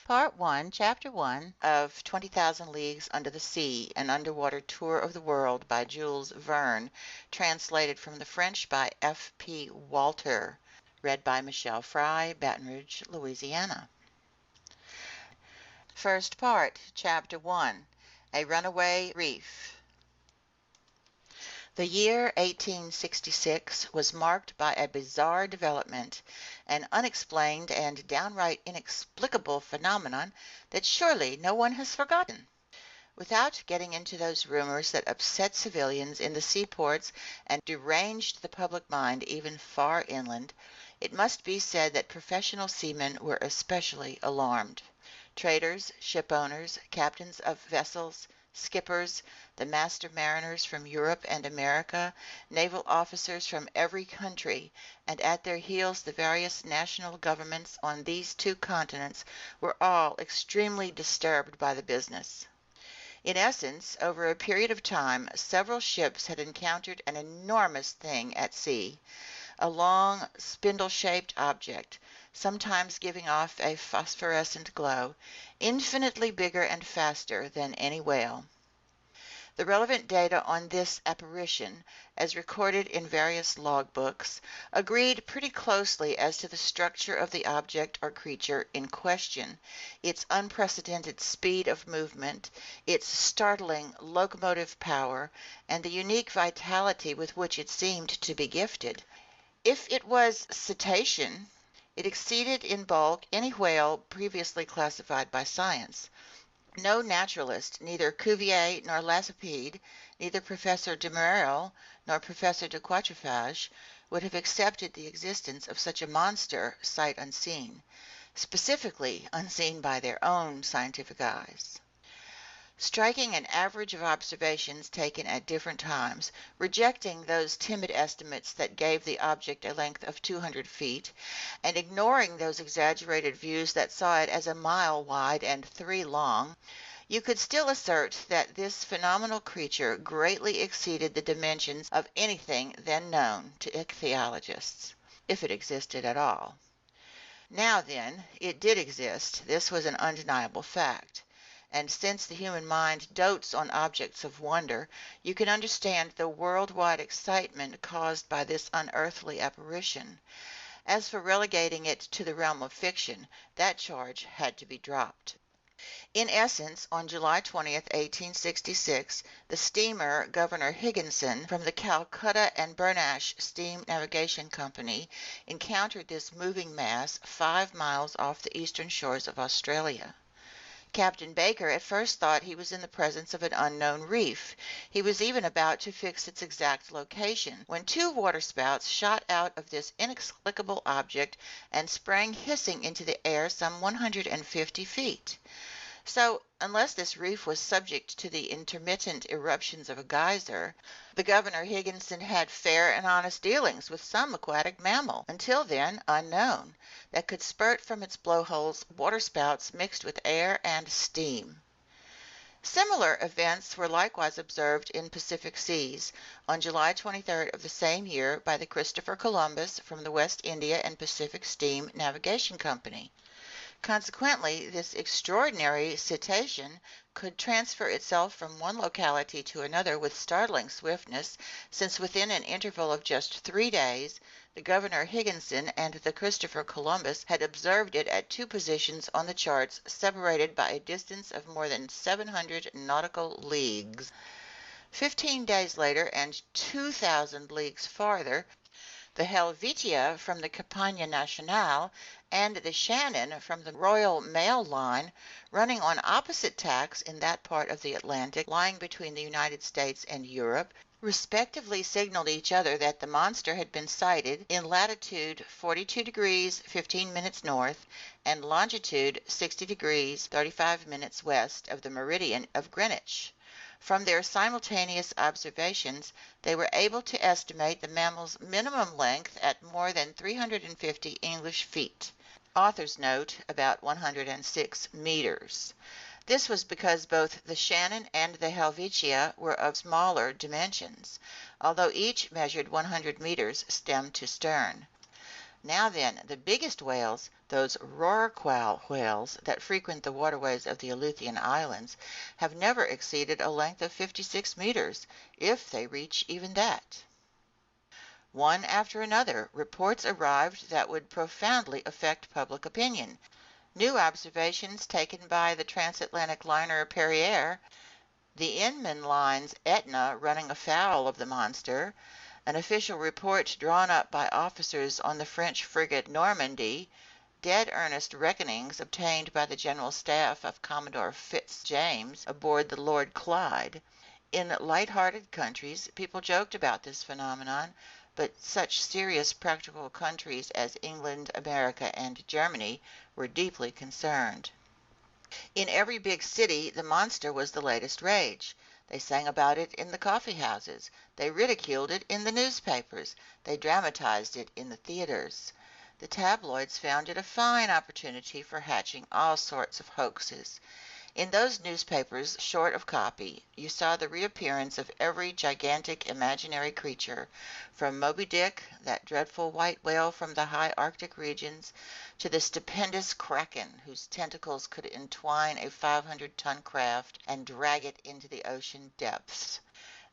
Part 1, Chapter 1 of 20,000 Leagues Under the Sea, an underwater tour of the world by Jules Verne, translated from the French by F. P. Walter, read by Michelle Fry, Baton Rouge, Louisiana. First part, Chapter 1, A Runaway Reef. The year 1866 was marked by a bizarre development, an unexplained and downright inexplicable phenomenon that surely no one has forgotten. Without getting into those rumors that upset civilians in the seaports and deranged the public mind even far inland, it must be said that professional seamen were especially alarmed. Traders, ship owners, captains of vessels, skippers, the master mariners from Europe and America, naval officers from every country, and at their heels the various national governments on these two continents were all extremely disturbed by the business. In essence, over a period of time, several ships had encountered an enormous thing at sea, a long, spindle-shaped object, sometimes giving off a phosphorescent glow, infinitely bigger and faster than any whale. The relevant data on this apparition, as recorded in various logbooks, agreed pretty closely as to the structure of the object or creature in question, its unprecedented speed of movement, its startling locomotive power, and the unique vitality with which it seemed to be gifted. If it was cetacean, it exceeded in bulk any whale previously classified by science. No naturalist, neither Cuvier nor Lacépède, neither Professor de Merel nor Professor de Quatrefages, would have accepted the existence of such a monster sight unseen, specifically unseen by their own scientific eyes. Striking an average of observations taken at different times, rejecting those timid estimates that gave the object a length of 200 feet, and ignoring those exaggerated views that saw it as a mile wide and 3 long, you could still assert that this phenomenal creature greatly exceeded the dimensions of anything then known to ichthyologists, if it existed at all. Now then, it did exist. This was an undeniable fact. And since the human mind dotes on objects of wonder, you can understand the worldwide excitement caused by this unearthly apparition. As for relegating it to the realm of fiction, that charge had to be dropped. In essence, on July 20th, 1866, the steamer Governor Higginson from the Calcutta and Bernash Steam Navigation Company encountered this moving mass 5 miles off the eastern shores of Australia. Captain Baker at first thought he was in the presence of an unknown reef. He was even about to fix its exact location, when 2 waterspouts shot out of this inexplicable object and sprang hissing into the air some 150 feet. So, unless this reef was subject to the intermittent eruptions of a geyser, the Governor Higginson had fair and honest dealings with some aquatic mammal, until then unknown, that could spurt from its blowholes waterspouts mixed with air and steam. Similar events were likewise observed in Pacific seas on July 23rd of the same year by the Christopher Columbus from the West India and Pacific Steam Navigation Company. Consequently, this extraordinary cetacean could transfer itself from one locality to another with startling swiftness, since within an interval of just 3 days, the Governor Higginson and the Christopher Columbus had observed it at 2 positions on the charts separated by a distance of more than 700 nautical leagues. 15 days later, and 2,000 leagues farther, the Helvetia from the Compagnie Nationale and the Shannon from the Royal Mail Line, running on opposite tacks in that part of the Atlantic lying between the United States and Europe, respectively signaled each other that the monster had been sighted in latitude 42 degrees 15 minutes north and longitude 60 degrees 35 minutes west of the meridian of Greenwich. From their simultaneous observations, they were able to estimate the mammal's minimum length at more than 350 English feet. Author's note, about 106 meters. This was because both the Shannon and the Helvetia were of smaller dimensions, although each measured 100 meters stem to stern. Now then, the biggest whales, those rorqual whales that frequent the waterways of the Aleutian Islands, have never exceeded a length of 56 meters, if they reach even that. One after another, reports arrived that would profoundly affect public opinion. New observations taken by the transatlantic liner Perrier, the Inman line's Etna running afoul of the monster, an official report drawn up by officers on the French frigate Normandy, dead earnest reckonings obtained by the general staff of Commodore Fitz-James aboard the Lord Clyde. In light-hearted countries, people joked about this phenomenon, but such serious practical countries as England, America, and Germany were deeply concerned. In every big city, the monster was the latest rage. They sang about it in the coffee houses. They ridiculed it in the newspapers. They dramatized it in the theaters. The tabloids found it a fine opportunity for hatching all sorts of hoaxes. In those newspapers, short of copy, you saw the reappearance of every gigantic imaginary creature, from Moby Dick, that dreadful white whale from the high Arctic regions, to the stupendous kraken whose tentacles could entwine a 500-ton craft and drag it into the ocean depths.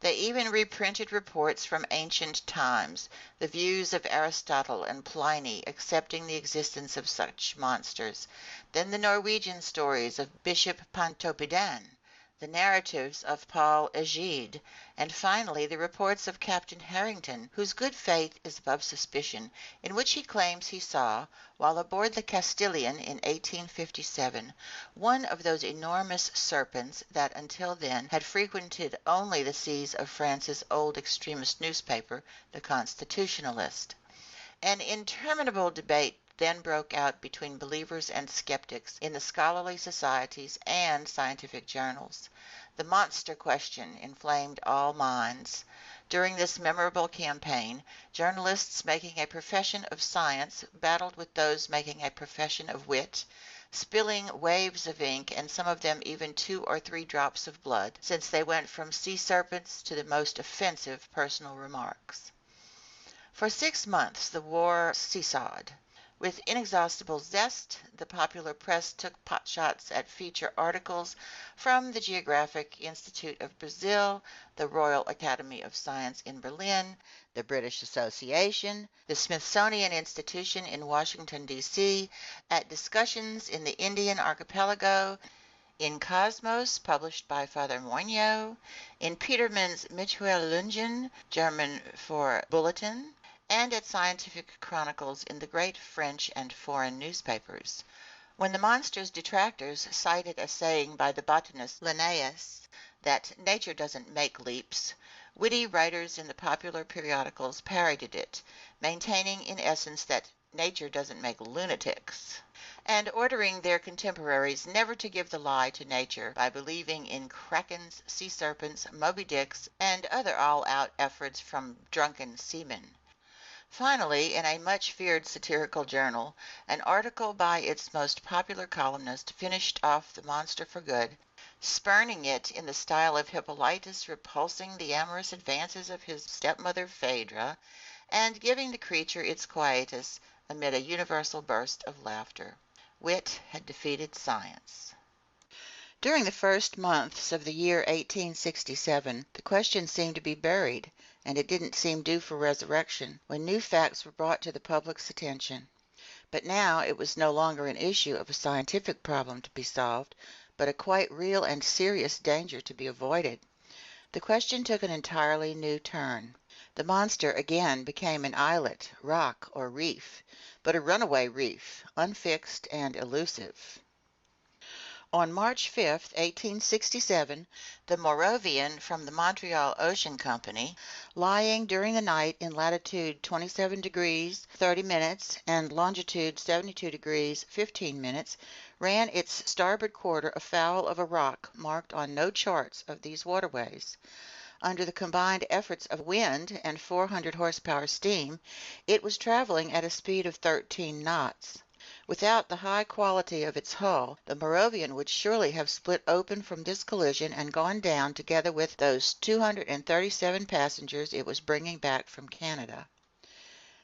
They even reprinted reports from ancient times, the views of Aristotle and Pliny accepting the existence of such monsters, then the Norwegian stories of Bishop Pontoppidan, the narratives of Paul Egide, and finally the reports of Captain Harrington, whose good faith is above suspicion, in which he claims he saw, while aboard the Castilian in 1857, one of those enormous serpents that until then had frequented only the seas of France's old extremist newspaper, the Constitutionalist. An interminable debate then broke out between believers and skeptics in the scholarly societies and scientific journals. The monster question inflamed all minds. During this memorable campaign, journalists making a profession of science battled with those making a profession of wit, spilling waves of ink and some of them even 2 or 3 drops of blood, since they went from sea serpents to the most offensive personal remarks. For 6 months the war seesawed. With inexhaustible zest, the popular press took potshots at feature articles from the Geographic Institute of Brazil, the Royal Academy of Science in Berlin, the British Association, the Smithsonian Institution in Washington, D.C., at discussions in the Indian Archipelago, in Cosmos, published by Father Moigno, in Petermann's Mitteilungen, German for bulletin, and at scientific chronicles in the great French and foreign newspapers. When the monster's detractors cited a saying by the botanist Linnaeus that nature doesn't make leaps, witty writers in the popular periodicals parodied it, maintaining in essence that nature doesn't make lunatics, and ordering their contemporaries never to give the lie to nature by believing in krakens, sea serpents, Moby Dicks, and other all-out efforts from drunken seamen. Finally, in a much-feared satirical journal, an article by its most popular columnist finished off the monster for good, spurning it in the style of Hippolytus repulsing the amorous advances of his stepmother Phaedra, and giving the creature its quietus amid a universal burst of laughter. Wit had defeated science. During the first months of the year 1867, the question seemed to be buried, and it didn't seem due for resurrection when new facts were brought to the public's attention. But now it was no longer an issue of a scientific problem to be solved, but a quite real and serious danger to be avoided. The question took an entirely new turn. The monster again became an islet, rock, or reef, but a runaway reef, unfixed and elusive. On March 5, 1867, the Moravian from the Montreal Ocean Company, lying during the night in latitude 27 degrees 30 minutes and longitude 72 degrees 15 minutes, ran its starboard quarter afoul of a rock marked on no charts of these waterways. Under the combined efforts of wind and 400 horsepower steam, it was traveling at a speed of 13 knots. Without the high quality of its hull, the Moravian would surely have split open from this collision and gone down together with those 237 passengers it was bringing back from Canada.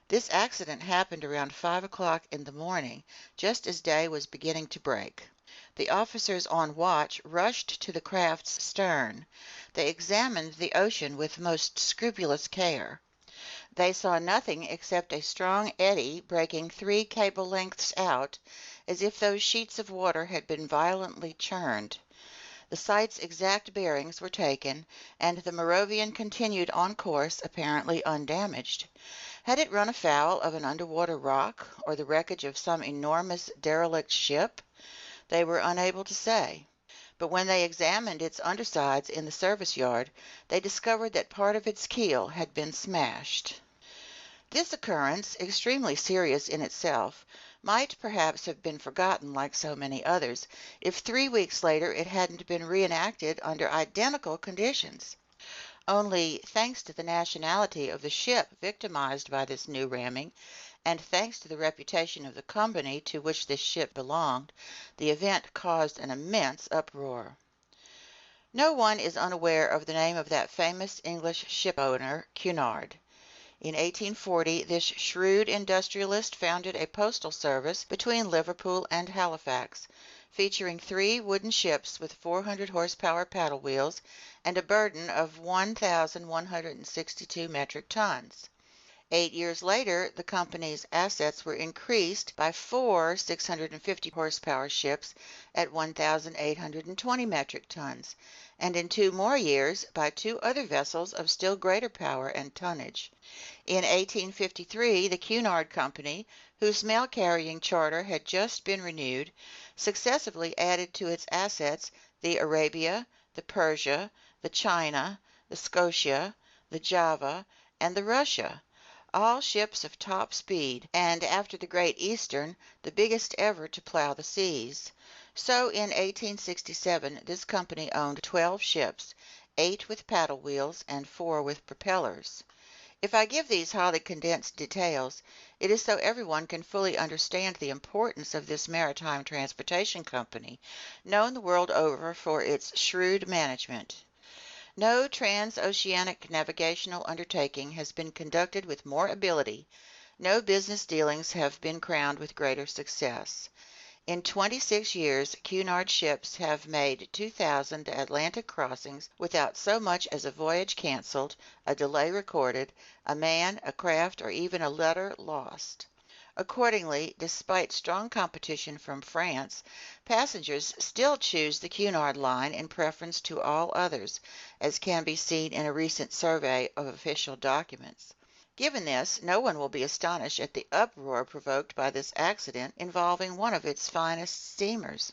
This accident happened around 5 o'clock in the morning, just as day was beginning to break. The officers on watch rushed to the craft's stern. They examined the ocean with most scrupulous care. They saw nothing except a strong eddy breaking 3 cable lengths out, as if those sheets of water had been violently churned. The site's exact bearings were taken, and the Moravian continued on course apparently undamaged. Had it run afoul of an underwater rock or the wreckage of some enormous derelict ship? They were unable to say. But when they examined its undersides in the service yard, they discovered that part of its keel had been smashed. This occurrence, extremely serious in itself, might perhaps have been forgotten like so many others, if 3 weeks later it hadn't been reenacted under identical conditions. Only, thanks to the nationality of the ship victimized by this new ramming, and thanks to the reputation of the company to which this ship belonged, the event caused an immense uproar. No one is unaware of the name of that famous English shipowner, Cunard. In 1840 this shrewd industrialist founded a postal service between Liverpool and Halifax, featuring 3 wooden ships with 400 horsepower paddle wheels and a burden of 1,162 metric tons. 8 years later, the company's assets were increased by 4 650 horsepower ships at 1,820 metric tons, and in 2 more years by 2 other vessels of still greater power and tonnage. In 1853, the Cunard Company, whose mail-carrying charter had just been renewed, successively added to its assets the Arabia, the Persia, the China, the Scotia, the Java, and the Russia, all ships of top speed, and after the Great Eastern, the biggest ever to plow the seas. So in 1867 this company owned 12 ships, 8 with paddle wheels and 4 with propellers. If I give these highly condensed details, it is so everyone can fully understand the importance of this maritime transportation company, known the world over for its shrewd management. No transoceanic navigational undertaking has been conducted with more ability, no business dealings have been crowned with greater success. In 26 years, Cunard ships have made 2,000 Atlantic crossings without so much as a voyage canceled, a delay recorded, a man, a craft, or even a letter lost. Accordingly, despite strong competition from France, passengers still choose the Cunard line in preference to all others, as can be seen in a recent survey of official documents. Given this, no one will be astonished at the uproar provoked by this accident involving one of its finest steamers.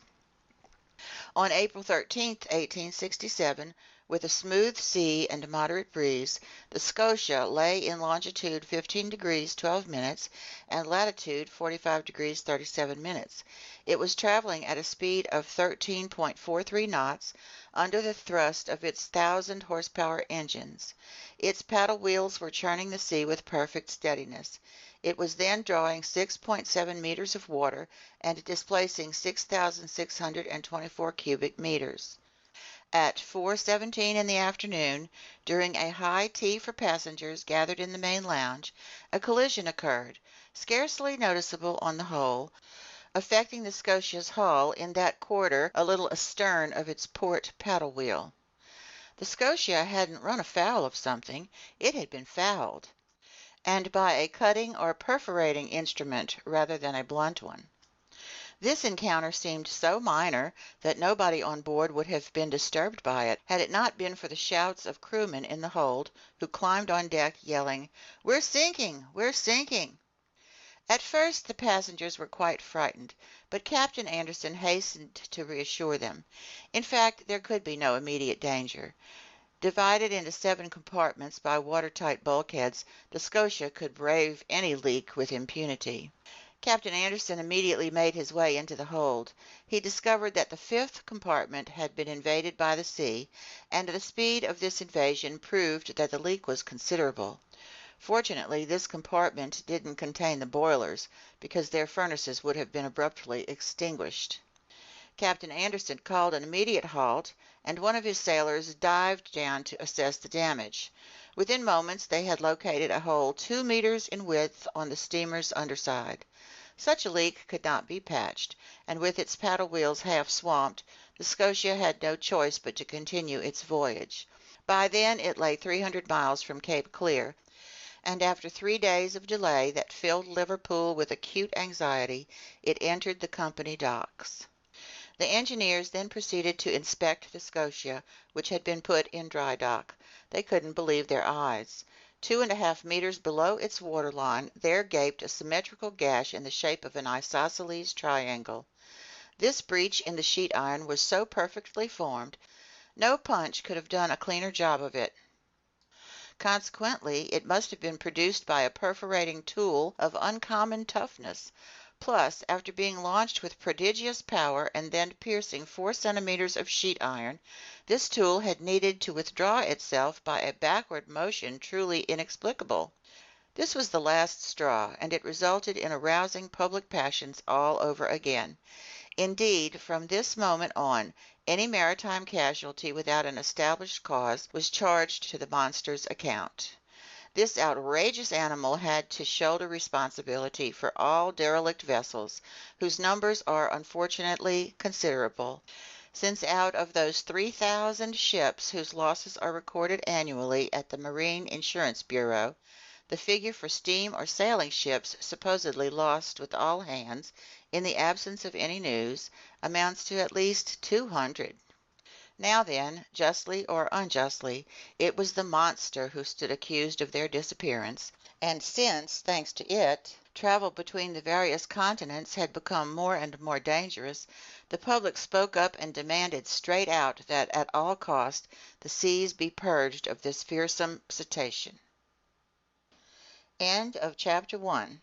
On April 13, 1867, with a smooth sea and moderate breeze, the Scotia lay in longitude 15 degrees 12 minutes and latitude 45 degrees 37 minutes. It was traveling at a speed of 13.43 knots under the thrust of its 1,000 horsepower engines. Its paddle wheels were churning the sea with perfect steadiness. It was then drawing 6.7 meters of water and displacing 6,624 cubic meters. At 4:17 in the afternoon, during a high tea for passengers gathered in the main lounge, a collision occurred, scarcely noticeable on the whole, affecting the Scotia's hull in that quarter a little astern of its port paddle wheel. The Scotia hadn't run afoul of something, it had been fouled, and by a cutting or perforating instrument rather than a blunt one. This encounter seemed so minor that nobody on board would have been disturbed by it had it not been for the shouts of crewmen in the hold, who climbed on deck yelling, "We're sinking! We're sinking!" At first the passengers were quite frightened, but Captain Anderson hastened to reassure them. In fact, there could be no immediate danger. Divided into 7 compartments by watertight bulkheads, the Scotia could brave any leak with impunity. Captain Anderson immediately made his way into the hold. He discovered that the 5th compartment had been invaded by the sea, and the speed of this invasion proved that the leak was considerable. Fortunately, this compartment didn't contain the boilers, because their furnaces would have been abruptly extinguished. Captain Anderson called an immediate halt, and one of his sailors dived down to assess the damage. Within moments they had located a hole 2 meters in width on the steamer's underside. Such a leak could not be patched, and with its paddle wheels half swamped, the Scotia had no choice but to continue its voyage. By then it lay 300 miles from Cape Clear, and after 3 days of delay that filled Liverpool with acute anxiety, it entered the company docks. The engineers then proceeded to inspect the Scotia, which had been put in dry dock. They couldn't believe their eyes. 2.5 meters below its waterline there gaped a symmetrical gash in the shape of an isosceles triangle. This breach in the sheet iron was so perfectly formed, no punch could have done a cleaner job of it. Consequently, it must have been produced by a perforating tool of uncommon toughness. Plus, after being launched with prodigious power and then piercing 4 centimeters of sheet iron, this tool had needed to withdraw itself by a backward motion truly inexplicable. This was the last straw, and it resulted in arousing public passions all over again. Indeed, from this moment on, any maritime casualty without an established cause was charged to the monster's account. This outrageous animal had to shoulder responsibility for all derelict vessels, whose numbers are unfortunately considerable, since out of those 3,000 ships whose losses are recorded annually at the Marine Insurance Bureau, the figure for steam or sailing ships supposedly lost with all hands, in the absence of any news, amounts to at least 200. Now then, justly or unjustly, it was the monster who stood accused of their disappearance, and since, thanks to it, travel between the various continents had become more and more dangerous, the public spoke up and demanded straight out that at all cost the seas be purged of this fearsome cetacean. End of chapter 1.